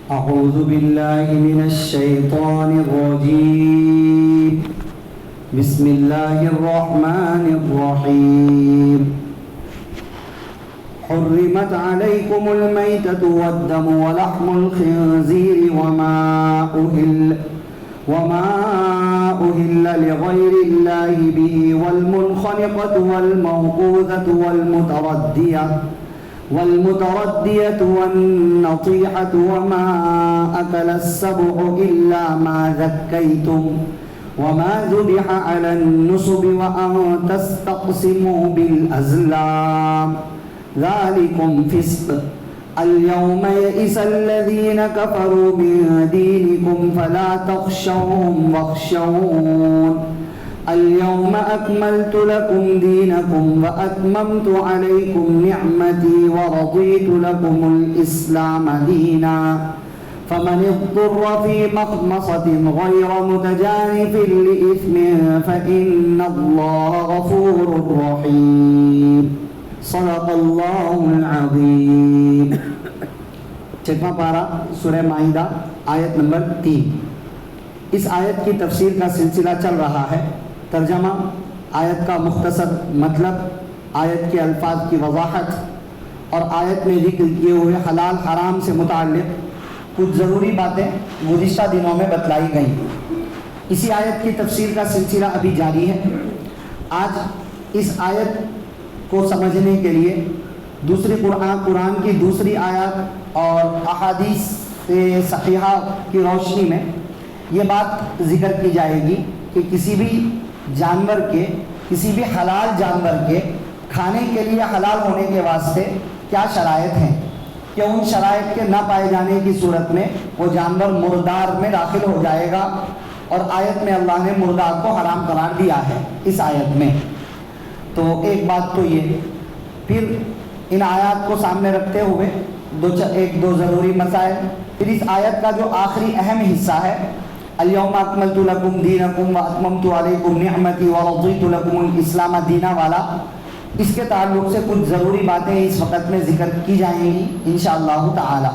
أعوذ بالله من الشيطان الرجيم. بسم الله الرحمن الرحيم. حرمت عليكم الميتة والدم ولحم الخنزير وما أهل لغير الله به والمنخنقة والموقوذة والمتردية والنطيحة وما أكل السبع إلا ما ذكيتم وما ذبح على النصب وأن تستقسموا بالأزلام ذلكم فسق. اليوم يئس الذين كفروا من دينكم فلا تخشوهم واخشون. اليوم أكملت لكم دينكم وأتممت عليكم نعمتي ورضيت لكم الإسلام دينا. فمن اضطر في مخمصة غير متجانف لإثم فإن الله غفور رحيم. صدق اللہ العظیم. چھٹواں پارہ سورہ مائدہ آیت نمبر 3. اس آیت کی تفسیر کا سلسلہ چل رہا ہے. ترجمہ، آیت کا مختصر مطلب، آیت کے الفاظ کی وضاحت اور آیت میں ذکر کیے ہوئے حلال حرام سے متعلق کچھ ضروری باتیں گزشتہ دنوں میں بتلائی گئیں. اسی آیت کی تفسیر کا سلسلہ ابھی جاری ہے. آج اس آیت کو سمجھنے کے لیے قرآن کی دوسری آیات اور احادیث صحیحہ کی روشنی میں یہ بات ذکر کی جائے گی کہ کسی بھی حلال جانور کے کھانے کے لیے حلال ہونے کے واسطے کیا شرائط ہیں، کہ ان شرائط کے نہ پائے جانے کی صورت میں وہ جانور مردار میں داخل ہو جائے گا. اور آیت میں اللہ نے مردار کو حرام قرار دیا ہے اس آیت میں. تو ایک بات تو یہ. پھر ان آیات کو سامنے رکھتے ہوئے دو ضروری مسائل. پھر اس آیت کا جو آخری اہم حصہ ہے، الیوم اکملت لکم دینکم واتممت علیکم نعمتی ورضیت لکم الاسلام دینا والا، اس کے تعلق سے کچھ ضروری باتیں اس وقت میں ذکر کی جائیں گی انشاءاللہ تعالی.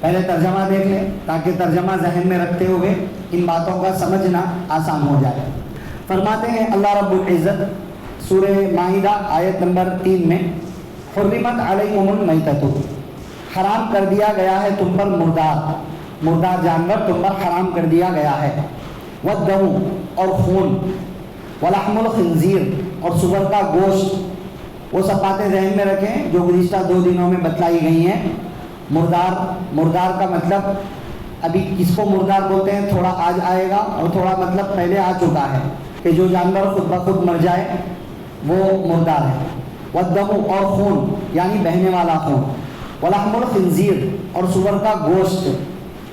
پہلے ترجمہ دیکھ لیں تاکہ ترجمہ ذہن میں رکھتے ہوئے ان باتوں کا سمجھنا آسان ہو جائے. فرماتے ہیں اللہ رب العزت سورہ مائدہ آیت نمبر 3 میں، حرمت علیکم المیتۃ، حرام کر دیا گیا ہے تم پر مردار جانور تم پر حرام کر دیا گیا ہے. والدم، اور خون. ولحم الخنزیر، اور سور کا گوشت. وہ سب باتیں ذہن میں رکھیں جو گزشتہ 2 دنوں میں بتلائی گئی ہیں. مردار کا مطلب ابھی کس کو مردار بولتے ہیں تھوڑا آج آئے گا، اور تھوڑا مطلب پہلے آ چکا ہے کہ جو جانور خود بخود مر جائے وہ مردار ہے. والدم، اور خون یعنی بہنے والا خون. ولحم الخنزیر، اور سور کا گوشت.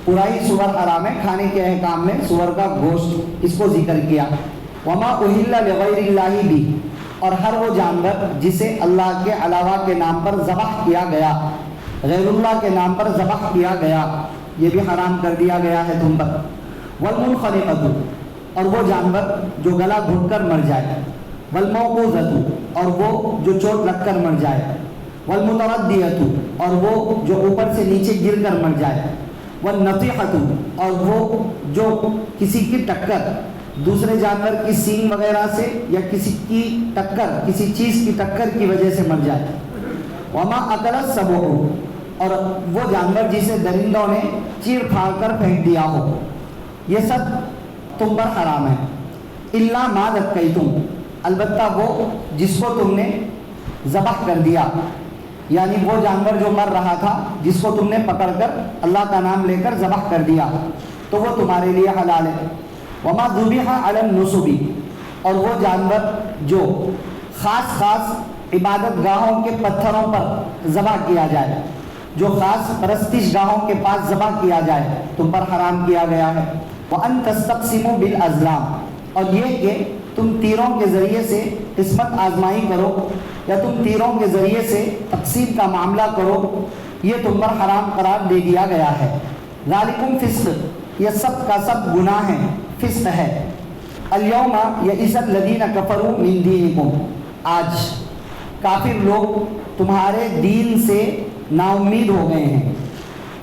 پورا ہی سور حرام ہے، کھانے کے احکام میں سور کا گوشت اس کو ذکر کیا. وما اہل لغیر اللہ بھی، اور ہر وہ جانور جسے اللہ کے علاوہ کے نام پر ذبح کیا گیا، غیر اللہ کے نام پر ذبح کیا گیا، یہ بھی حرام کر دیا گیا ہے تم پر. والمنخنقۃ، اور وہ جانور جو گلا گھٹ کر مر جائے. والموقوذۃ، اور وہ جو چوٹ لگ کر مر جائے. والمتردیۃ، اور وہ جو اوپر سے نیچے گر کر مر جائے. والنطیحۃ، اور وہ جو کسی کی ٹکر، دوسرے جانور کی سینگ وغیرہ سے یا کسی چیز کی ٹکر کی وجہ سے مر جائے. وما اکل السبع، اور وہ جانور جسے درندوں نے چیر پھاڑ کر پھینک دیا ہو، یہ سب تم پر حرام ہے. الا ما ذکیتم، البتہ وہ جس کو تم نے ذبح کر دیا، یعنی وہ جانور جو مر رہا تھا جس کو تم نے پکڑ کر اللہ کا نام لے کر ذبح کر دیا تو وہ تمہارے لیے حلال ہے. وما ذبح علی النصب، اور وہ جانور جو خاص عبادت گاہوں کے پتھروں پر ذبح کیا جائے، جو خاص پرستش گاہوں کے پاس ذبح کیا جائے تم پر حرام کیا گیا ہے. وَأَن تَسْتَقْسِمُوا بِالْأَزْلَامِ، اور یہ کہ تم تیروں کے ذریعے سے قسمت آزمائی کرو یا تم تیروں کے ذریعے سے تقسیم کا معاملہ کرو، یہ تم پر حرام قرار دے دیا گیا ہے. ذالکم فسق، یہ سب کا سب گناہ ہے، فسق ہے. الیوم یئس الذین کفروا من دینکم، آج کافر لوگ تمہارے دین سے نا امید ہو گئے ہیں.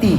3।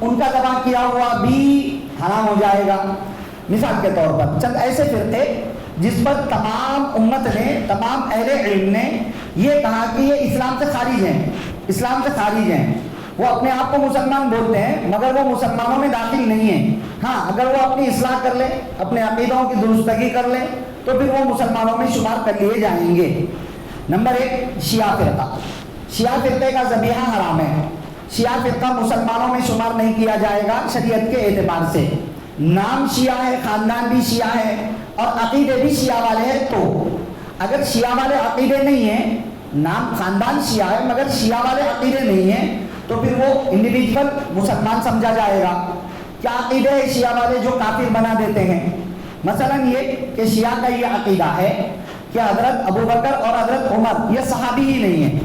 ان کا ذبح کیا ہوا بھی حرام ہو جائے گا. مثال کے طور پر چند ایسے فرقے جس پر تمام امت نے, تمام اہل علم نے یہ کہا کہ یہ اسلام سے خارج ہیں, اسلام سے خارج ہیں. وہ اپنے آپ کو مسلمان بولتے ہیں مگر وہ مسلمانوں میں داخل نہیں ہیں. ہاں اگر وہ اپنی اصلاح کر لیں, اپنے عقیدوں کی درستگی کر لیں تو پھر وہ مسلمانوں میں شمار کر لیے جائیں گے. نمبر 1 شیعہ فرقہ. شیعہ فرقے کا ذبیحہ حرام ہے. شیعہ فرقہ مسلمانوں میں شمار نہیں کیا جائے گا شریعت کے اعتبار سے. نام شیعہ ہے, خاندان بھی شیعہ ہے اور عقیدے بھی شیعہ والے ہیں. تو اگر شیعہ والے عقیدے نہیں ہیں, نام خاندان شیعہ ہے مگر شیعہ والے عقیدے نہیں ہیں, تو پھر وہ انڈیویجول مسلمان سمجھا جائے گا. کیا عقیدے ہیں شیعہ والے جو کافر بنا دیتے ہیں؟ مثلا یہ کہ شیعہ کا یہ عقیدہ ہے کہ حضرت ابو بکر اور حضرت عمر یہ صحابی ہی نہیں ہیں,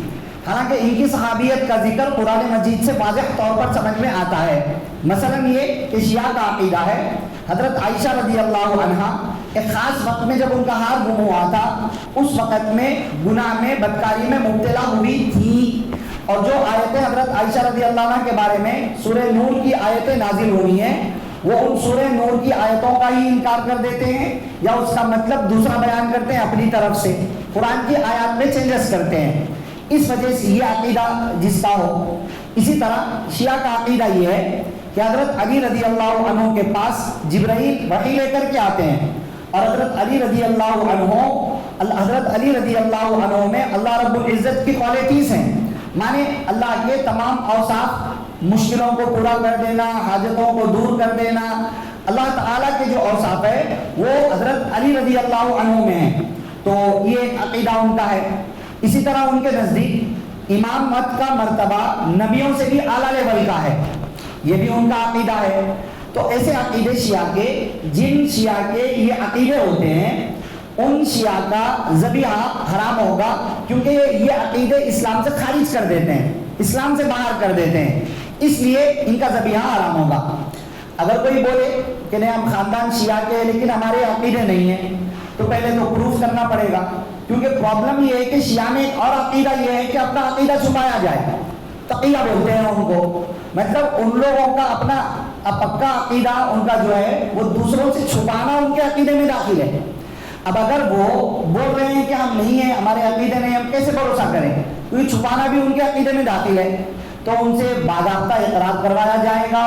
حالانکہ ان کی صحابیت کا ذکر قرآن مجید سے واضح طور پر سمجھ میں آتا ہے. مثلا یہ کہ شیعہ کا عقیدہ ہے حضرت عائشہ رضی اللہ عنہا ایک خاص وقت میں جب ان کا ہار گم ہوا تھا, اس وقت میں گناہ میں, بدکاری میں مبتلا ہوئی تھی. اور جو آیتیں حضرت عائشہ رضی اللہ عنہ کے بارے میں سورہ نور کی آیتیں نازل ہوئی ہیں, وہ ان سورہ نور کی آیتوں کا ہی انکار کر دیتے ہیں یا اس کا مطلب دوسرا بیان کرتے ہیں اپنی طرف سے, قرآن کی آیات میں چینجز کرتے ہیں. اس وجہ سے یہ عقیدہ جس کا ہو. اسی طرح شیعہ کا عقیدہ یہ ہے کہ حضرت علی رضی اللہ عنہ کے پاس جبرائیل وحی لے کر کے آتے ہیں اور حضرت علی رضی اللہ عنہ میں اللہ رب العزت کی کوالٹیز ہیں, مانے اللہ کے تمام اوصاف, مشکلوں کو پورا کر دینا, حاجتوں کو دور کر دینا, اللہ تعالیٰ کے جو اوصاف ہے وہ حضرت علی رضی اللہ عنہ میں ہیں. تو یہ عقیدہ ان کا ہے. اسی طرح ان کے نزدیک امامت کا مرتبہ نبیوں سے بھی اعلیٰ لیول کا ہے, یہ بھی ان کا عقیدہ ہے. تو ایسے عقیدے شیعہ کے, جن شیعہ کے یہ عقیدے ہوتے ہیں, ان شیعہ کا ذبیحہ حرام ہوگا کیونکہ یہ عقیدے اسلام سے خارج کر دیتے ہیں, اسلام سے باہر کر دیتے ہیں, اس لیے ان کا ذبیحہ حرام ہوگا. اگر کوئی بولے کہ نہیں ہم خاندان شیعہ کے لیکن ہمارے عقیدے نہیں ہیں, تو پہلے تو پروف کرنا پڑے گا, کیونکہ پرابلم یہ ہے کہ شیعہ میں ایک اور عقیدہ یہ ہے کہ اپنا عقیدہ چھپایا جائے, تقیہ بولتے ہیں ان کو, مطلب ان لوگوں کا اپنا پکا عقیدہ ان کا جو ہے وہ دوسروں سے چھپانا ان کے عقیدے میں داخل ہے. اب اگر وہ بول رہے ہیں کہ ہم نہیں ہیں, ہمارے عقیدے نہیں, ہم کیسے بھروسہ کریں, کیونکہ چھپانا بھی ان کے عقیدے میں داخل ہے. تو ان سے باضابطہ اقرار کروایا جائے گا,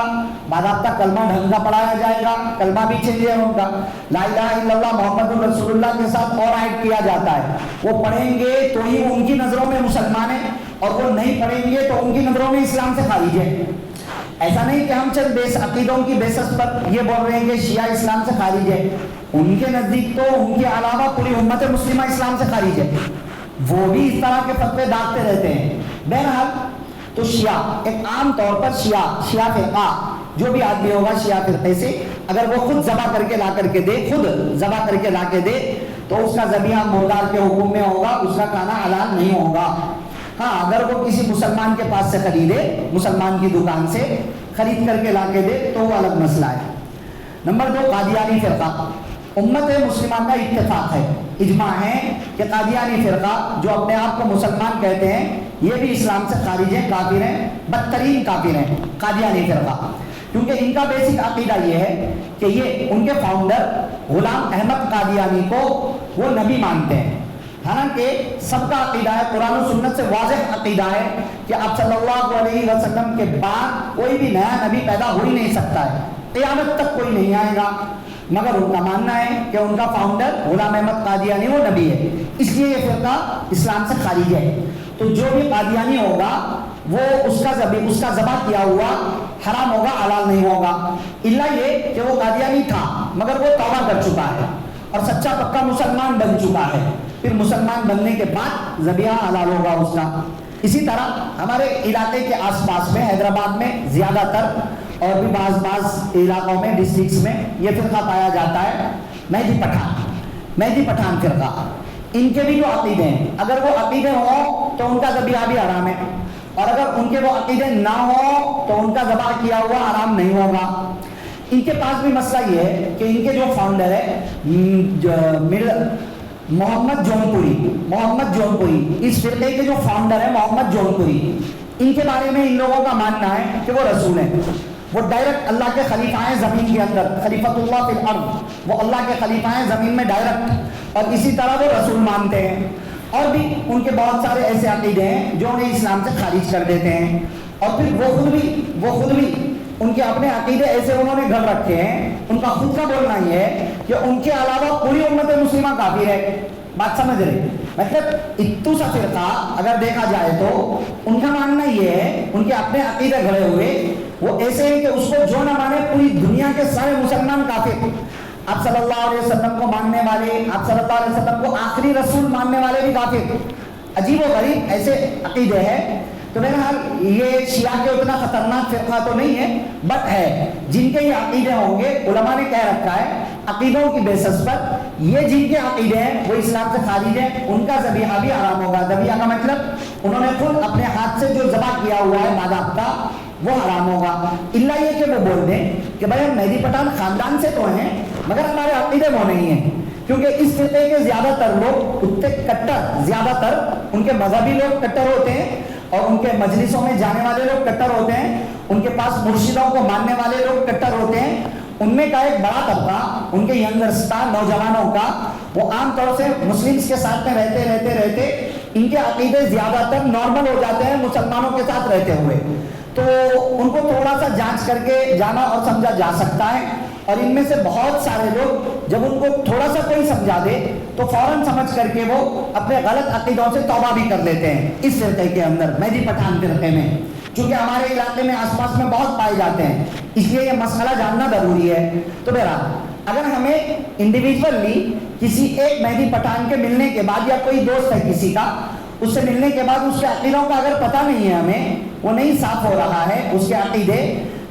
باضابطہ کلمہ ڈھنگ کا پڑھایا جائے گا, کلمہ بھی چینج ہے ان کا, لا الہ الا اللہ محمد رسول اللہ کے ساتھ اور ایڈ کیا جاتا ہے. وہ پڑھیں گے تو ہی ان کی نظروں میں مسلمان ہیں, اور وہ نہیں پڑھیں گے تو ان کی نظروں میں اسلام سے خارج ہے. ایسا نہیں کہ ہم چند عقیدوں کی بیسس پر یہ بول رہے ہیں کہ شیعہ اسلام سے خارج ہے, ان کے نزدیک تو ان کے علاوہ پوری امت مسلمہ اسلام سے خارج ہے, وہ بھی اس طرح کے فتوے داغتے رہتے ہیں. بہرحال تو شیعہ ایک عام طور پر شیعہ فرقہ جو بھی آدمی ہوگا شیعہ فرقے سے, اگر وہ خود ذبح کر کے لا کر کے دے, خود ذبح کر کے لا کے دے, تو اس کا ذبیحہ مردار کے حکم میں ہوگا, اس کا کھانا حلال نہیں ہوگا. ہاں اگر وہ کسی مسلمان کے پاس سے خریدے, مسلمان کی دکان سے خرید کر کے لا کے دے, تو وہ الگ مسئلہ ہے. نمبر 2 قادیانی فرقہ. امت مسلمہ کا اتفاق ہے, اجماع ہے کہ قادیانی فرقہ جو اپنے آپ کو مسلمان کہتے ہیں یہ بھی اسلام سے خارج ہیں, کافر ہیں, بدترین کافر ہیں قادیانی فرقہ. کیونکہ ان کا بیسک عقیدہ یہ ہے کہ یہ ان کے فاؤنڈر غلام احمد قادیانی کو وہ نبی مانتے ہیں, حالانکہ سب کا عقیدہ ہے, قرآن و سنت سے واضح عقیدہ ہے کہ آپ صلی اللہ علیہ وسلم کے بعد کوئی بھی نیا نبی پیدا ہو ہی نہیں سکتا ہے, قیامت تک کوئی نہیں آئے گا. مگر ان کا ماننا ہے کہ ان کا فاؤنڈر غلام احمد قادیانی وہ نبی ہے, اس لیے یہ فرقہ اسلام سے خارج ہے. تو جو بھی قادیانی ہوگا وہ اس کا ذبح کیا ہوا حرام ہوگا, حلال نہیں ہوگا, الا یہ کہ وہ قادیانی تھا مگر وہ توبہ کر چکا ہے اور سچا پکا مسلمان بن چکا ہے, پھر مسلمان بننے کے بعد ذبیحہ حلال ہوگا اس کا. اسی طرح ہمارے علاقے کے آس پاس میں حیدرآباد میں زیادہ تر اور بھی بعض علاقوں میں ڈسٹرکٹس میں یہ فرقہ پایا جاتا ہے, مہدی پٹھان فرقہ. ان کے بھی جو عقیدے ہیں, اگر وہ عقیدے ہوں تو ان کا ذبیحہ بھی حرام ہے, اور اگر ان کے وہ عقیدے نہ ہوں تو ان کا ذبح کیا ہوا حرام نہیں ہوگا. ان کے پاس بھی مسئلہ یہ ہے کہ ان کے جو فاؤنڈر ہے محمد جونپوری, اس فرقے کے جو فاؤنڈر ہے محمد جونپوری, ان کے بارے میں ان لوگوں کا ماننا ہے کہ وہ رسول ہیں. وہ ڈائریکٹ اللہ کے خلیفہ ہیں زمین کے اندر، خلیفۃ اللہ فی الارض، وہ اللہ کے خلیفہ ہیں زمین میں ڈائریکٹ، اور اسی طرح وہ رسول مانتے ہیں، اور بھی ان کے بہت سارے ایسے عقیدے ہیں جو انہیں اسلام سے خارج کر دیتے ہیں، اور پھر وہ خود بھی ان کے اپنے عقیدے ایسے انہوں نے گھڑ رکھے ہیں، ان کا خود کا بولنا یہ ہے کہ ان کے علاوہ پوری امت مسلمہ کافر ہے۔ بات سمجھ رہے؟ مطلب اتو سا فرقہ اگر دیکھا جائے تو ان کا ماننا یہ ہے، ان کے اپنے عقیدے گھڑے ہوئے وہ ایسے ہیں کہ اس کو جو نہ مانے پوری دنیا کے سارے مسلمان کافر۔ آپ صلی اللہ علیہ وسلم کو ماننے والے، آپ صلی اللہ علیہ وسلم کو آخری رسول ماننے والے بھی کافر۔ عجیب و غریب ایسے عقیدے ہیں۔ تو بہرحال یہ شیعہ کے اتنا خطرناک فرقہ تو نہیں ہے، بٹ ہے جن کے یہ عقیدے ہوں گے، علماء نے کہہ رکھا ہے عقیدوں کی بیسس پر یہ جن کے عقیدے ہیں وہ اسلام سے خارج ہیں، ان کا ذبیحہ بھی حرام ہوگا۔ ذبیحہ کا مطلب انہوں نے خود اپنے ہاتھ سے جو ذبح کیا ہوا ہے ماداب کا وہ حرام ہوگا، الا یہ کہ وہ بول دیں کہ بھائی ہم مہدی پٹھان خاندان سے تو ہیں مگر ہمارے عقیدے وہ نہیں ہیں، کیونکہ اس فرقے کے زیادہ تر لوگ اتنے کٹر، زیادہ تر ان کے مذہبی لوگ کٹر ہوتے ہیں، اور ان کے مجلسوں میں جانے والے لوگ کٹر ہوتے ہیں، ان کے پاس مرشدوں کو ماننے والے لوگ کٹر ہوتے ہیں۔ ان میں کا ایک بڑا طبقہ، ان کے ینگسٹر نوجوانوں کا، وہ عام طور سے مسلمس کے ساتھ میں رہتے ان کے عقیدے زیادہ تر نارمل ہو جاتے ہیں مسلمانوں کے ساتھ رہتے ہوئے، تو ان کو تھوڑا سا جانچ کر کے جانا اور سمجھا جا سکتا ہے۔ اور ان میں سے بہت سارے لوگ جب ان کو تھوڑا سا کوئی سمجھا دے تو فوراً سمجھ کر کے وہ اپنے غلط عقیدوں سے توبہ بھی کر لیتے ہیں اس فرقے کے اندر، مہدی پٹھان فرقے میں، چونکہ ہمارے علاقے میں آس پاس میں بہت پائے جاتے ہیں، اس لیے یہ مسئلہ جاننا ضروری ہے۔ تو بہرحال اگر ہمیں انڈیویجولی کسی ایک مہدی پٹھان کے ملنے کے بعد، یا کوئی دوست ہے کسی کا، اس سے ملنے کے بعد اس کے عقیدوں کا اگر پتہ نہیں ہے ہمیں، وہ نہیں صاف ہو رہا ہے اس کے عقیدے،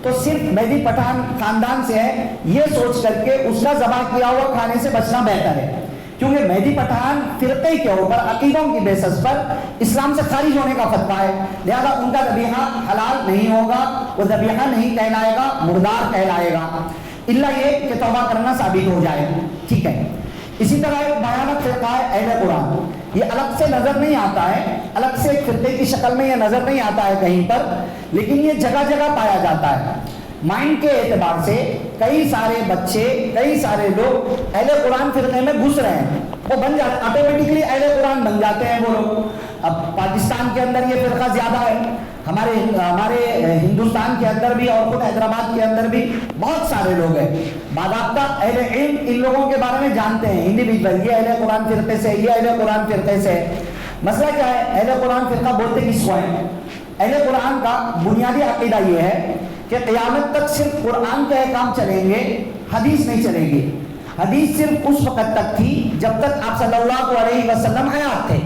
تو صرف مہدی پٹھان خاندان سے ہے یہ سوچ کر کے اس کا ذبح کیا ہوا کھانے سے بچنا بہتر ہے، کیونکہ مہدی پٹھان فرقے کے اوپر عقیدوں کی بیسس پر اسلام سے خارج ہونے کا فتویٰ ہے، لہذا ان کا ذبیحہ حلال نہیں ہوگا، وہ ذبیحہ نہیں کہلائے گا، مردار کہلائے گا، الا یہ کہ توبہ کرنا ثابت ہو جائے۔ ٹھیک ہے۔ اسی طرح ایک بھیانک فرقہ ہے اہل قرآن، یہ الگ سے نظر نہیں آتا ہے، الگ سے ایک فرقے کی شکل میں یہ نظر نہیں آتا ہے کہیں پر، لیکن یہ جگہ جگہ پایا جاتا ہے۔ مائنڈ کے اعتبار سے کئی سارے بچے، کئی سارے لوگ اہل قرآن فرقے میں گھس رہے ہیں، وہ بن جاتے آٹومیٹکلی اہل قرآن بن جاتے ہیں وہ لوگ۔ اب پاکستان کے اندر یہ فرقہ زیادہ ہے، ہمارے ہندوستان کے اندر بھی اور خود حیدرآباد کے اندر بھی بہت سارے لوگ ہیں، باضابطہ اہل علم ان لوگوں کے بارے میں جانتے ہیں انڈیویجول، یہ اہل قرآن فرقے سے، یہ اہل قرآن فرقے سے۔ مسئلہ کیا ہے؟ اہل قرآن فرقہ بولتے کس کو ہیں؟ اہل قرآن کا بنیادی عقیدہ یہ ہے کہ قیامت تک صرف قرآن کے احکام چلیں گے، حدیث نہیں چلے گی۔ حدیث صرف اس وقت تک تھی جب تک آپ صلی اللہ علیہ وسلم حیات تھے،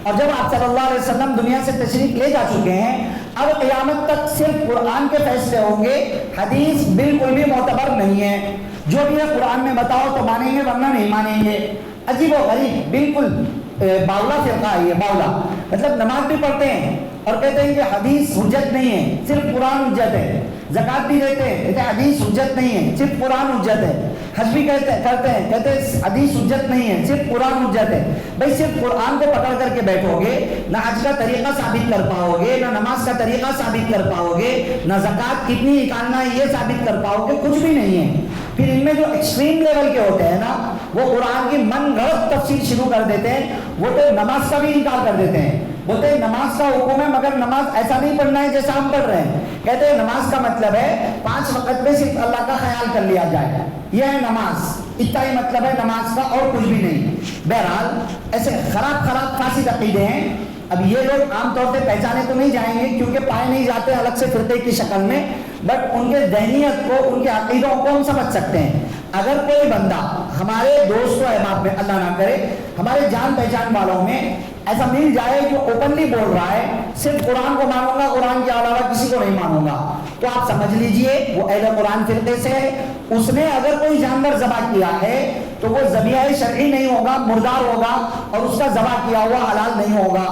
اور جب آپ صلی اللہ علیہ وسلم دنیا سے تشریف لے جا چکے ہیں، اب قیامت تک صرف قرآن کے فیصلے ہوں گے، حدیث بالکل بھی معتبر نہیں ہے۔ جو بھی ہے قرآن میں بتاؤ تو مانیں گے ورنہ نہیں مانیں گے۔ عجیب و غریب، بالکل باولا فرقہ ہے یہ، باولا مطلب نماز بھی پڑھتے ہیں اور کہتے ہیں کہ حدیث حجت نہیں ہے، صرف قرآن حجت ہے، زکات بھی دیتے ہیں کہتے ہیں حدیث حجت نہیں ہے، صرف قرآن حجت ہے، حج بھی کرتے ہیں کہتے ہیں حدیث حجت نہیں ہے، صرف قرآن حجت ہے۔ بھائی صرف قرآن کو پکڑ کر کے بیٹھو گے، نہ حج کا طریقہ ثابت کر پاؤ گے، نہ نماز کا طریقہ ثابت کر پاؤ گے، نہ زکات کتنی نکالنا ہے یہ ثابت کر پاؤ گے، کچھ بھی نہیں ہے۔ پھر ان میں جو ایکسٹریم لیول کے ہوتے ہیں نا، وہ قرآن کی من گھڑت تفسیر شروع کر دیتے ہیں، وہ تو نماز کا بھی انکار کر دیتے ہیں، بولتے ہیں نماز کا حکم ہے مگر نماز ایسا نہیں پڑھنا ہے جیسا ہم پڑھ رہے ہیں، کہتے ہیں نماز کا مطلب ہے 5 وقت میں صرف اللہ کا خیال کر لیا جائے، یہ ہے نماز، اتنا ہی مطلب ہے نماز کا اور کچھ بھی نہیں۔ بہرحال ایسے خراب فاسد عقیدے ہیں۔ اب یہ لوگ عام طور سے پہچانے تو نہیں جائیں گے کیونکہ پائے نہیں جاتے الگ سے فرقے کی شکل میں، بٹ ان کے ذہنیت کو، ان کے عقیدوں کو ہم سمجھ سکتے ہیں۔ اگر کوئی بندہ ہمارے دوست و احباب میں، اللہ نہ کرے ہمارے جان پہچان والوں میں ایسا مل جائے جو اوپنلی بول رہا ہے صرف قرآن کو مانوں گا، قرآن کے علاوہ کسی کو نہیں مانوں گا، تو آپ سمجھ لیجئے وہ اہل قرآن فرقے سے ہے۔ اس نے اگر کوئی جانور ذبح کیا ہے تو وہ ذبیحہ شرعی نہیں ہوگا، مردار ہوگا، اور اس کا ذبح کیا ہوا حلال نہیں ہوگا۔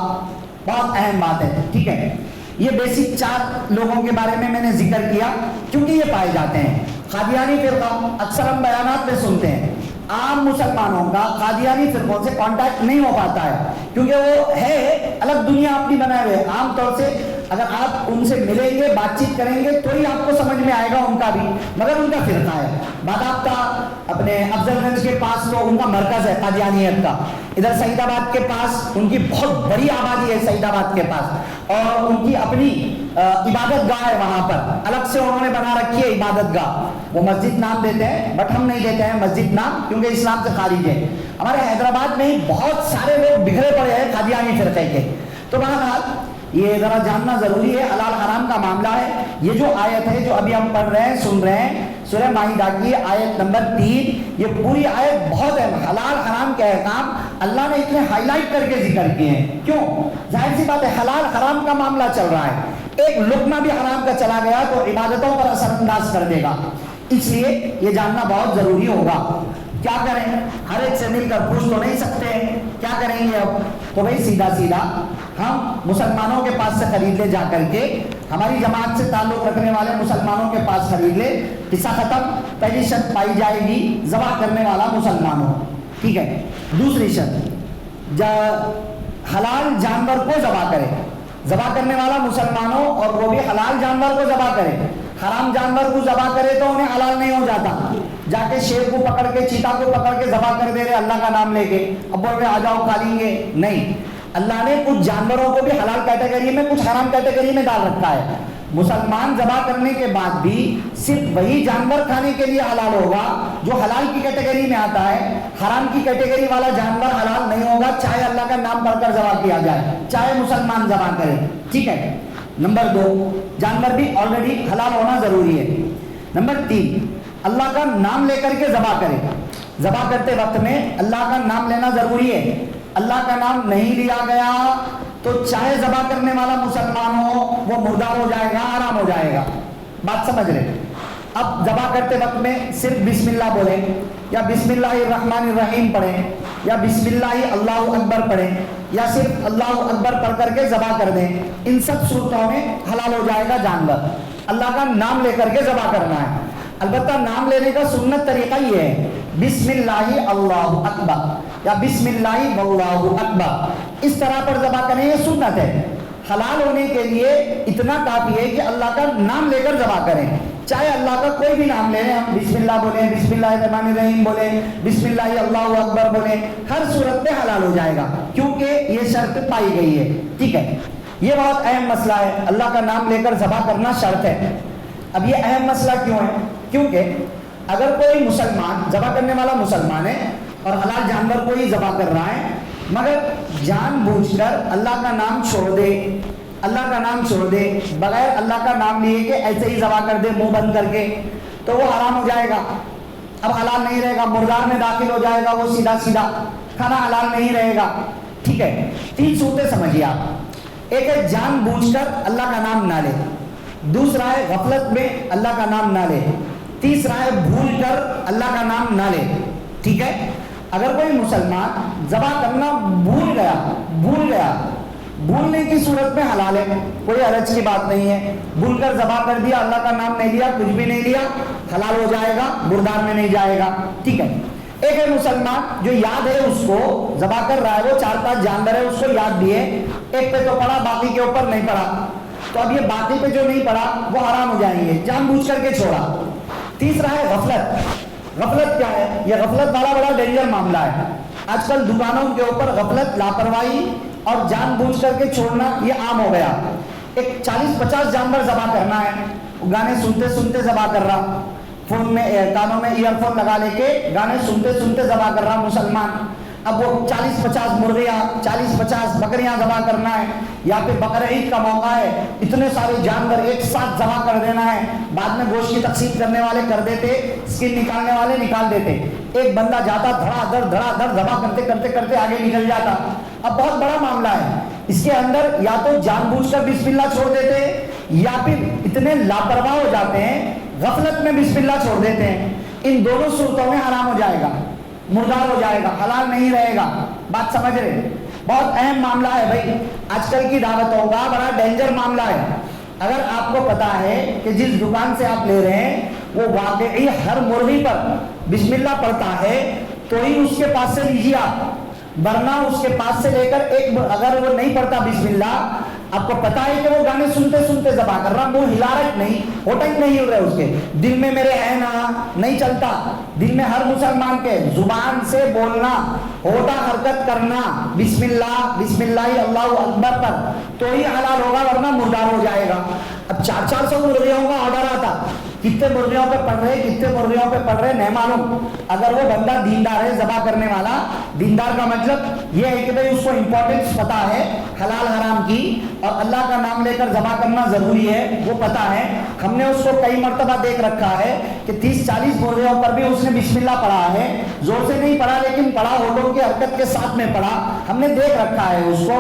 بہت اہم بات ہے، ٹھیک ہے۔ یہ بیسک 4 لوگوں کے بارے میں نے ذکر کیا کیونکہ یہ پائے جاتے ہیں۔ قادیانی فرقہ اکثر ہم بیانات میں سنتے ہیں، عام مسلمانوں کا قادیانی فرقوں سے کانٹیکٹ نہیں ہو پاتا ہے کیونکہ وہ ہے الگ دنیا اپنی بنائے ہوئے، عام طور سے اگر آپ ان سے ملیں گے بات چیت کریں گے تو ہی آپ کو سمجھ میں آئے گا ان کا بھی، مگر ان کا فرقہ ہے باضابطہ اپنے افضل گنج کے پاس تو ان کا مرکز ہے قادیانیت کا، ادھر سعید آباد کے پاس ان کی بہت بڑی آبادی ہے سعید آباد کے پاس، اور ان کی اپنی عبادت گاہ ہے وہاں پر، الگ سے انہوں نے بنا رکھی ہے عبادت گاہ، وہ مسجد نام دیتے ہیں بٹ ہم نہیں دیتے ہیں مسجد نام کیونکہ اسلام سے خارج ہے۔ ہمارے حیدرآباد میں ہی بہت سارے لوگ بکھرے پڑے ہیں قادیانی فرقے کے۔ تو بہرحال یہ ذرا جاننا ضروری ہے، حلال حرام کا معاملہ ہے۔ یہ جو آیت ہے جو ابھی ہم پڑھ رہے ہیں سن رہے ہیں سورہ مائدہ کی آیت نمبر 3، یہ پوری آیت بہت ہے، حلال حرام کے احکام اللہ نے اتنے ہائی لائٹ کر کے ذکر کیے ہیں۔ کیوں؟ ظاہر سی بات ہے حلال حرام کا معاملہ چل رہا ہے، ایک لقمہ بھی حرام کا چلا گیا تو عبادتوں پر اثر انداز کر دے گا، اس لیے یہ جاننا بہت ضروری ہوگا۔ کیا کریں؟ ہر ایک سے مل کر پوچھ تو نہیں سکتے، کیا کریں گے اب؟ تو بھائی سیدھا سیدھا ہم مسلمانوں کے پاس سے خرید لے، جا کر کے ہماری جماعت سے تعلق رکھنے والے مسلمانوں کے پاس خرید لے، قصہ ختم۔ پہلی شرط پائی جائے گی ذبح کرنے والا مسلمان ہو، ٹھیک ہے۔ دوسری شرط حلال جانور کو ذبح کرے، ذبح کرنے والا مسلمان ہو اور وہ بھی حلال جانور کو ذبح کرے، حرام جانور کو ذبح کرے تو انہیں حلال نہیں ہو جاتا۔ جا کے شیر کو پکڑ کے چیتا کو پکڑ کے ذبح کر دے رہے اللہ کا نام لے کے، اب بول رہے آ جاؤ کھا لیں گے، نہیں۔ اللہ نے کچھ جانوروں کو بھی حلال کیٹیگری میں کچھ حرام کیٹیگری میں ڈال رکھا ہے۔ مسلمان ذبح کرنے کے بعد بھی صرف وہی جانور کھانے کے لیے حلال ہوگا جو حلال کی کیٹیگری میں آتا ہے، حرام کی کیٹیگری والا جانور حلال نہیں ہوگا، چاہے اللہ کا نام پڑھ کر ذبح کیا جائے، چاہے مسلمان ذبح کرے، ٹھیک ہے۔ نمبر 2، جانور بھی آلریڈی حلال ہونا ضروری ہے۔ نمبر 3، اللہ کا نام لے کر کے ذبح کرے، ذبح کرتے وقت میں اللہ کا نام لینا ضروری ہے۔ اللہ کا نام نہیں لیا گیا تو چاہے ذبح کرنے والا مسلمان ہو وہ مردار ہو جائے گا، حرام ہو جائے گا، بات سمجھ رہے۔ اب ذبح کرتے وقت میں صرف بسم اللہ بولیں یا بسم اللہ الرحمن الرحیم پڑھیں یا بسم اللہ اللہ اکبر پڑھیں یا صرف اللہ اکبر پڑھ کر کے ذبح کر دیں، ان سب صورتوں میں حلال ہو جائے گا جانور۔ اللہ کا نام لے کر کے ذبح کرنا ہے، البتہ نام لینے کا سنت طریقہ یہ ہے بسم اللہ اللہ اکبر یا بسم اللہ واللہ اکبر، اس طرح پر ذبح کریں، یہ سنت ہے۔ حلال ہونے کے لیے اتنا کافی ہے کہ اللہ کا نام لے کر ذبح کریں، چاہے اللہ کا کوئی بھی نام لیں، ہم بسم اللہ بولیں، بسم اللہ الرحمن الرحیم بولیں، بسم اللہ اللہ اکبر بولیں، ہر صورت میں حلال ہو جائے گا کیونکہ یہ شرط پائی گئی ہے، ٹھیک ہے۔ یہ بہت اہم مسئلہ ہے، اللہ کا نام لے کر ذبح کرنا شرط ہے۔ اب یہ اہم مسئلہ کیوں ہے؟ کیونکہ اگر کوئی مسلمان ذبح کرنے والا مسلمان ہے اور حلال جانور کو ہی ذبح کر رہا ہے مگر جان بوجھ کر اللہ کا نام چھوڑ دے، اللہ کا نام چھوڑ دے، بغیر اللہ کا نام لیے کہ ایسے ہی ذبح کر دے منہ بند کر کے، تو وہ حرام ہو جائے گا، اب حلال نہیں رہے گا، مردار میں داخل ہو جائے گا، وہ سیدھا سیدھا کھانا حلال نہیں رہے گا، ٹھیک ہے۔ 3 صورتیں سمجھیے آپ، ایک ہے جان بوجھ کر اللہ کا نام نہ لے، دوسرا ہے غفلت میں اللہ کا نام نہ لے، تیسرا ہے بھول کر اللہ کا نام نہ لے، ٹھیک ہے۔ اگر کوئی مسلمان ذبح کرنا بھول گیا، بھولنے کی صورت میں حلال ہے، کوئی حرج کی بات نہیں ہے، بھول کر ذبح کر دیا، اللہ کا نام نہیں لیا، کچھ بھی نہیں لیا، حلال ہو جائے گا، مردار میں نہیں جائے گا، ٹھیک ہے۔ ایک ہے مسلمان جو یاد ہے اس کو ذبح کر رہا ہے، وہ 4-5 جانور ہے اس کو یاد بھی ہے، ایک پہ تو پڑا باقی کے اوپر نہیں پڑا، تو اب یہ باقی پہ جو نہیں پڑا وہ حرام ہو جائیں گے، جان بوجھ کر کے چھوڑا۔ تیسرا ہے غفلت، غفلت کیا ہے؟ یہ غفلت والا بڑا ڈینجر معاملہ ہے، آج کل دکانوں کے اوپر غفلت، لاپرواہی اور جان بوجھ کر کے چھوڑنا یہ عام ہو گیا۔ ایک 40-50 جانور ذبح کرنا ہے، گانے سنتے سنتے ذبح کر رہا، فون میں کانوں میں ایئر فون لگا لے کے گانے سنتے سنتے ذبح کر رہا مسلمان، اب وہ 40-50 مرغیاں 40-50 بکریاں ذبح کرنا ہے، یا پھر بقرہ عید کا موقع ہے اتنے سارے جانور ایک ساتھ ذبح کر دینا ہے، بعد میں گوشت کی تقسیم کرنے والے کر دیتے، اسکن نکالنے والے نکال دیتے، ایک بندہ جاتا دھڑا دھڑ ذبح کرتے کرتے کرتے آگے نکل جاتا۔ اب بہت بڑا معاملہ ہے، اس کے اندر یا تو جان بوجھ کر بسم اللہ چھوڑ دیتے یا پھر اتنے لاپرواہ ہو جاتے ہیں غفلت میں بسم اللہ چھوڑ دیتے ہیں، ان دونوں صورتوں میں حرام ہو جائے گا، مردار ہو جائے گا، حلال نہیں رہے گا، بات سمجھ رہے؟ بہت اہم معاملہ ہے بھائی، آج کل کی دعوتوں کا بڑا ڈینجر معاملہ ہے۔ اگر آپ کو پتا ہے کہ جس دکان سے آپ لے رہے ہیں وہ واقعی ہر مرغی پر بسم اللہ پڑھتا ہے تو ہی اس کے پاس سے لیجیے آپ، ورنہ اس کے پاس سے لے کر ایک اگر وہ نہیں پڑھتا بسم اللہ آپ کو پتا ہے کہ وہ گانے سنتے سنتے ذبح کر رہا, منہ ہلا رہا نہیں, ہوٹا ہی نہیں ہل رہے اس کے دل میں میرے ہے نا, نہیں چلتا. دل میں ہر مسلمان کے زبان سے بولنا, ہوٹا حرکت کرنا بسم اللہ بسم اللہ اللہ اکبر پر تو ہی حلال ہوگا, ورنہ مردار ہو جائے گا. اب 400 مرغیوں کا آرڈر آتا, کتنے مرغیوں پہ پڑ رہے کتنے مرغیوں پہ پڑ رہے نہیں معلوم. اگر وہ بندہ دیندار ہے, ذبح کرنے والا دیندار کا مطلب یہ ہے کہ بھئی اس کو امپورٹنس پتا ہے حلال حرام کی, اور اللہ کا نام لے کر ذبح کرنا ضروری ہے وہ پتا ہے. ہم نے اس کو کئی مرتبہ دیکھ رکھا ہے کہ 30-40 مرغیوں پر بھی اس نے بسم اللہ پڑھا ہے, زور سے نہیں پڑھا لیکن پڑھا ہونٹوں کی حرکت کے ساتھ میں پڑھا, ہم نے دیکھ رکھا ہے اس کو,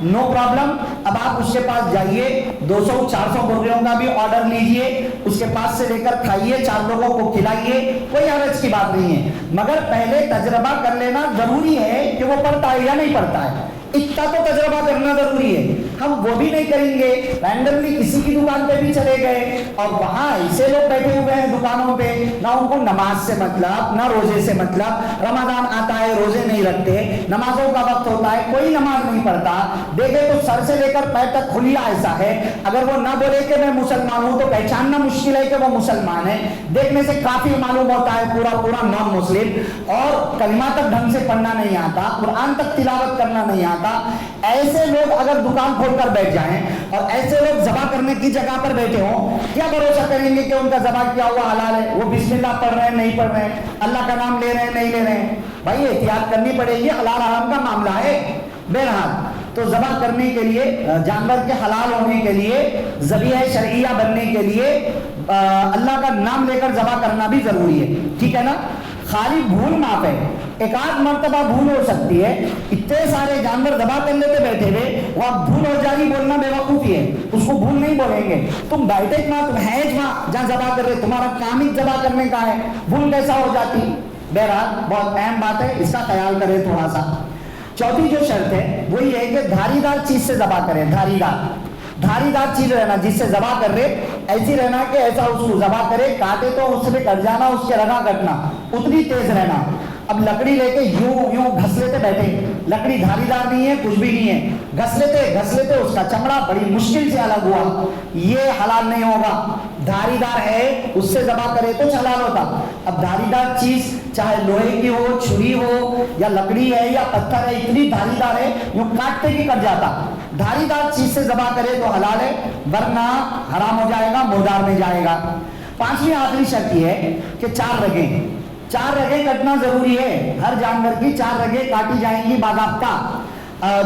نو پرابلم. اب آپ اس کے پاس جائیے, 200-400 مرغیوں کا بھی آرڈر لیجئے, اس کے پاس سے لے کر کھائیے, 4 لوگوں کو کھلائیے, کوئی حرج کی بات نہیں ہے. مگر پہلے تجربہ کر لینا ضروری ہے کہ وہ پڑھتا ہے یا نہیں پڑھتا ہے, اتنا تو تجربہ کرنا ضروری ہے. ہم وہ بھی نہیں کریں گے, رینڈملی کسی کی دکان پہ بھی چلے گئے اور وہاں ایسے لوگ بیٹھے ہوئے ہیں دکانوں پہ, نہ ان کو نماز سے مطلب نہ روزے سے مطلب, رمضان آتا ہے روزے نہیں رکھتے, نمازوں کا وقت ہوتا ہے کوئی نماز نہیں پڑھتا, دیکھے تو سر سے لے کر پیر تک کھلیا ایسا ہے. اگر وہ نہ بولے کہ میں مسلمان ہوں تو پہچاننا مشکل ہے کہ وہ مسلمان ہے, دیکھنے سے کافی معلوم ہوتا ہے پورا نان مسلم, اور کلمہ تک ڈھنگ سے پڑھنا نہیں آتا, قرآن تک تلاوت کرنا نہیں آتا. ایسے لوگ اگر دکان کھول کر بیٹھ جائیں اور ایسے لوگ ذبح کرنے کی جگہ پر بیٹھے ہوں, کیا بھروسہ کریں گے کہ ان کا ذبح کیا ہوا حلال ہے؟ وہ بسم اللہ پڑھ رہے ہیں نہیں پڑھ رہے ہیں, اللہ کا نام لے رہے ہیں نہیں لے رہے ہیں. بھائی احتیاط کرنی پڑے گی, حلال حرام کا معاملہ ہے. بہرحال تو ذبح کرنے کے لیے, جانور کے حلال ہونے کے لیے, ذبیحہ شرعیہ بننے کے لیے اللہ کا نام لے کر ذبح کرنا بھی ضروری ہے, ٹھیک ہے نا. خالی بھول معاف ہے, ایک آدھ مرتبہ بھول ہو سکتی ہے, اتنے سارے جانور ذبح کر لیتے بیٹھے ہوئے, وہ آپ بھول ہو جائے گی بولنا بے وقوفی ہے, اس کو بھول نہیں بولیں گے. تم بیٹھے وہاں, تم ہیں وہاں جہاں ذبح کر رہے, تمہارا کام ہی ذبح کرنے کا ہے, بھول کیسا ہو جاتی. بہرحال بہت اہم بات ہے, اس کا خیال کریں تھوڑا سا. چوتھی جو شرط ہے وہ یہ ہے کہ دھاری دار چیز سے ذبح کریں. دھاری دار چیز رہنا, جس سے ذبح کر رہے ایسی رہنا کہ ایسا اس کو ذبح کرے, کاٹے تو اس سے کٹ جانا, اس کے رگا کٹنا, اتنی تیز رہنا. اب لکڑی لے کے یوں گھس لیتے بیٹھے, لکڑی دھاری دار نہیں ہے, کچھ بھی نہیں ہے, گھس لیتے اس کا چمڑا بڑی مشکل سے الگ ہوا, یہ حلال نہیں ہوگا. دھاری دار ہے اس سے ذبح کرے تو حلال ہوتا. اب دھاری دار چیز چاہے لوہے کی ہو, چھری ہو, یا لکڑی ہے یا پتھر ہے, اتنی دھاری دار ہے یوں کاٹتے ہی کٹ جاتا. دھاری دار چیز سے ذبح کرے تو حلال ہے, ورنہ حرام ہو جائے گا, مردار میں جائے گا. پانچویں آخری شرط یہ ہے کہ 4 رگیں کٹنا ضروری ہے. ہر جانور کی 4 رگیں کاٹی جائیں گی باضابطہ.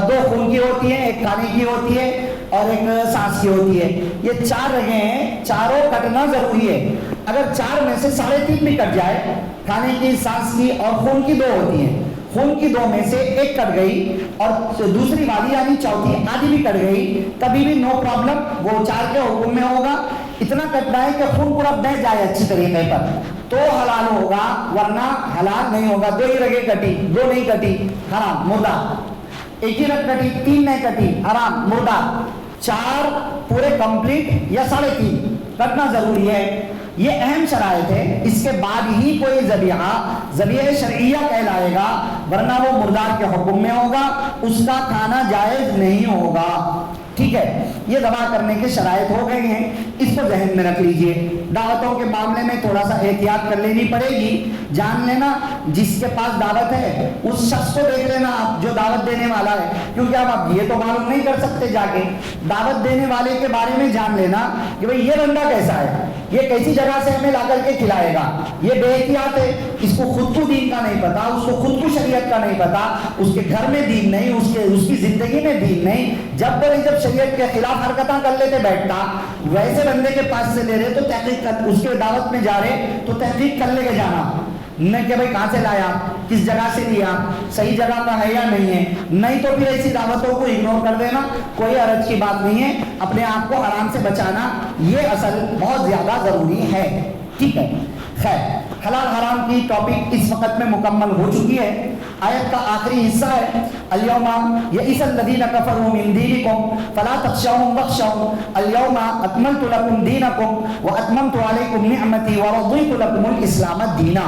2 خون کی ہوتی ہیں, ایک کھانے کی ہوتی ہے اور ایک سانس کی ہوتی ہے. یہ 4 رگیں ہیں, چاروں کٹنا ضروری ہے. اگر 4 میں سے 3.5 بھی کٹ جائے, کھانے کی, سانس کی اور خون کی 2 ہوتی ہیں, خون کی 2 میں سے ایک کٹ گئی اور دوسری والی یعنی چوتھی آدھی بھی کٹ گئی, تبھی بھی نو پرابلم, وہ 4 کے حکم میں ہوگا. اتنا کٹنا ہے کہ خون پورا بہہ جائے اچھی طریقے پر تو حلال ہوگا, ورنہ حلال نہیں ہوگا. 2 ہی رگیں کٹی, 2 نہیں کٹی, حرام مردار. 1 ہی رگ کٹی, 3 نہیں کٹی, حرام مردار. 4 پورے کمپلیٹ یا 3.5 کٹنا ضروری ہے. یہ اہم شرائط ہے, اس کے بعد ہی کوئی ذبیحہ شرعیہ کہلائے گا, ورنہ وہ مردار کے حکم میں ہوگا, اس کا کھانا جائز نہیں ہوگا. ٹھیک ہے, یہ ذبح کرنے کے شرائط ہو گئے ہیں, اس کو ذہن میں رکھ لیجئے. دعوتوں کے معاملے میں تھوڑا سا احتیاط کر لینی پڑے گی. جان لینا جس کے پاس دعوت ہے اس شخص کو دیکھ لینا آپ جو دعوت دینے والا ہے, کیونکہ آپ یہ تو معلوم نہیں کر سکتے جا کے. دعوت دینے والے کے بارے میں جان لینا کہ بھئی یہ بندہ کیسا ہے, یہ کیسی جگہ سے ہمیں لا کر کے کھلائے گا, یہ بے احتیاط ہے, اس کو خود کو دین کا نہیں پتا, اس کو خود کو شریعت کا نہیں پتا, اس کے گھر میں دین نہیں, اس کی زندگی میں دین نہیں. جب شریعت کے خلاف حرکتاں کر لیتے بیٹھتا, ویسے بندے کے پاس سے لے رہے تو تحقیق کر, اس کے دعوت میں جا رہے تو تحقیق کر لے کے جانا, نہ کہ بھئی کہاں سے لایا, کس جگہ سے لیا, صحیح جگہ کا ہے یا نہیں ہے. نہیں تو پھر ایسی دعوتوں کو اگنور کر دینا, کوئی حرج کی بات نہیں ہے. اپنے آپ کو حرام سے بچانا یہ اصل بہت زیادہ ضروری ہے. ٹھیک ہے, خیر حلال حرام کی ٹاپک اس وقت میں مکمل ہو چکی ہے. آیت کا آخری حصہ ہے الیوم یئس الذین کفروا من دینکم فلا تخشوهم واخشون الیوم اکملت لکم دینکم واتممت علیکم نعمتی ورضیت لکم الاسلام دینا.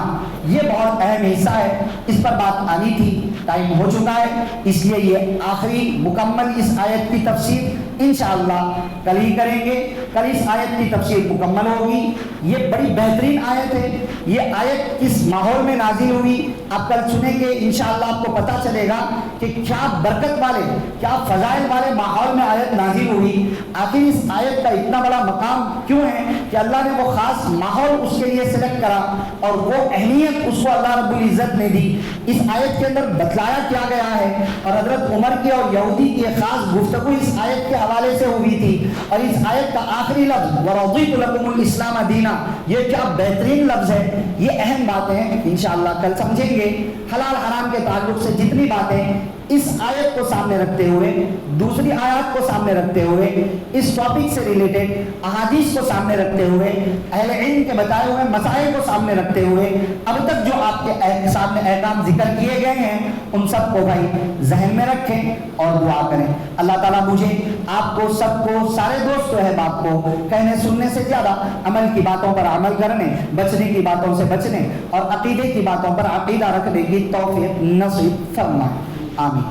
یہ بہت اہم حصہ ہے, اس پر بات آنی تھی, ٹائم ہو چکا ہے, اس لیے یہ آخری مکمل اس آیت کی تفسیر انشاءاللہ کل ہی کریں گے. کل اس آیت کی تفسیر مکمل ہوگی. یہ بڑی بہترین آیت ہے. یہ آیت کس ماحول میں نازل ہوئی آپ کل سنیں گے انشاءاللہ. آپ کو پتہ چلے گا کہ کیا برکت والے, کیا فضائل والے ماحول میں آیت نازل ہوئی. آخر اس آیت کا اتنا بڑا مقام کیوں ہے کہ اللہ نے وہ خاص ماحول اس کے لیے سلیکٹ کرا اور وہ اہمیت اس کو اللہ رب العزت نے دی. اس آیت کے اندر بتلایا کیا گیا ہے, اور حضرت عمر کی اور یہودی کی ایک خاص گفتگو اس آیت کے حوالے سے ہوئی تھی. اور اس آیت کا آخری لفظ وَرَضِيتُ لَكُمُ الْإِسْلَامَ دِينًا, یہ کیا بہترین لفظ ہے. یہ اہم باتیں انشاءاللہ کل سمجھیں گے. حلال حرام کے تعلق سے جتنی باتیں اس آیت کو سامنے رکھتے ہوئے, دوسری آیات کو سامنے رکھتے ہوئے, اس ٹاپک سے ریلیٹڈ احادیث کو سامنے رکھتے ہوئے, اہل علم کے بتائے ہوئے مسائل کو سامنے رکھتے ہوئے, اب تک جو آپ کے سامنے احکام ذکر کیے گئے ہیں ان سب کو بھائی ذہن میں رکھیں اور دعا کریں. اللہ تعالیٰ مجھے, آپ کو, سب کو, سارے دوست و احباب کو کہنے سننے سے زیادہ عمل کی باتوں پر عمل کرنے, بچنے کی باتوں سے بچنے اور عقیدے کی باتوں پر عقیدہ رکھنے کی توفیق نصیب فرمائے. آمین.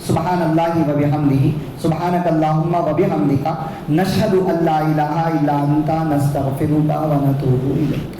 سبحان اللہ و بحمدہ, سبحانک اللہم و بحمدک, نشہد ان لا الہ الا انت, نستغفرک و نتوب الیک.